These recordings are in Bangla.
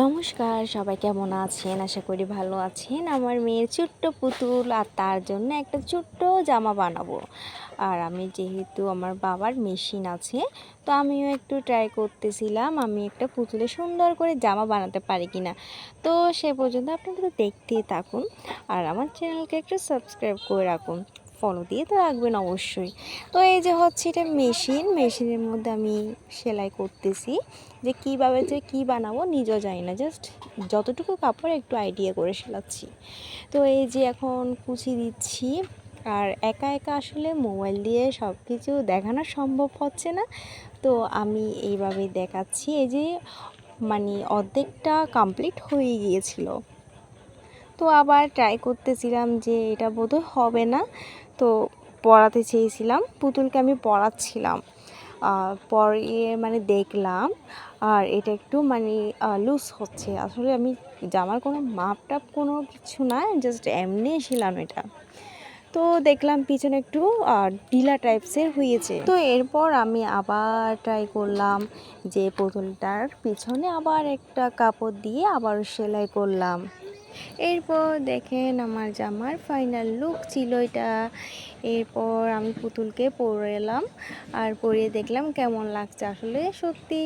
নমস্কার, সবাই কেমন আছেন? আশা করি ভালো আছেন। আমার মেয়ের ছোট্ট পুতুল আর তার জন্য একটা ছোট্ট জামা বানাবো। আর আমি যেহেতু আমার বাবার মেশিন আছে, তো আমিও একটু ট্রাই করতেছিলাম আমি একটা পুতুলে সুন্দর করে জামা বানাতে পারি কিনা। তো সে পর্যন্ত আপনারা তো দেখতেই থাকুন আর আমার চ্যানেলকে একটু সাবস্ক্রাইব করে রাখুন। ফলো দিয়ে তো রাখবেন অবশ্যই। তো এই যে হচ্ছে এটা মেশিনের মধ্যে আমি সেলাই করতেছি। যে কীভাবে যে কী বানাবো নিজেও জানি না, জাস্ট যতটুকু কাপড় একটু আইডিয়া করে সেলাচ্ছি। তো এই যে এখন কুচি দিচ্ছি, আর একা একা আসলে মোবাইল দিয়ে সব কিছু দেখানো সম্ভব হচ্ছে না, তো আমি এইভাবেই দেখাচ্ছি। এই যে মানে অর্ধেকটা কমপ্লিট হয়ে গিয়েছিল, তো আবার ট্রাই করতেছিলাম যে এটা বোধহয় হবে না, তো পড়াতে চেয়েছিলাম, পুতুলকে আমি পড়াচ্ছিলাম। পরে মানে দেখলাম আর এটা একটু মানে লুজ হচ্ছে। আসলে আমি জামার কোনো মাপ টাপ কোনো কিছু না, জাস্ট এমনি ছিলাম এটা। তো দেখলাম পিছনে একটু ঢিলা টাইপসের হয়েছে, তো এরপর আমি আবার ট্রাই করলাম যে পুতুলটার পিছনে আবার একটা কাপড় দিয়ে আবার সেলাই করলাম। এরপর দেখেন আমার জামার ফাইনাল লুক ছিল এটা। এরপর আমি পুতুলকে পরে এলাম আর পরিয়ে দেখলাম কেমন লাগছে। আসলে সত্যি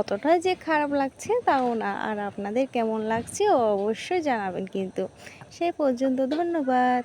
অতটা যে খারাপ লাগছে তাও না। আর আপনাদের কেমন লাগছে অবশ্যই জানাবেন কিন্তু। সে পর্যন্ত ধন্যবাদ।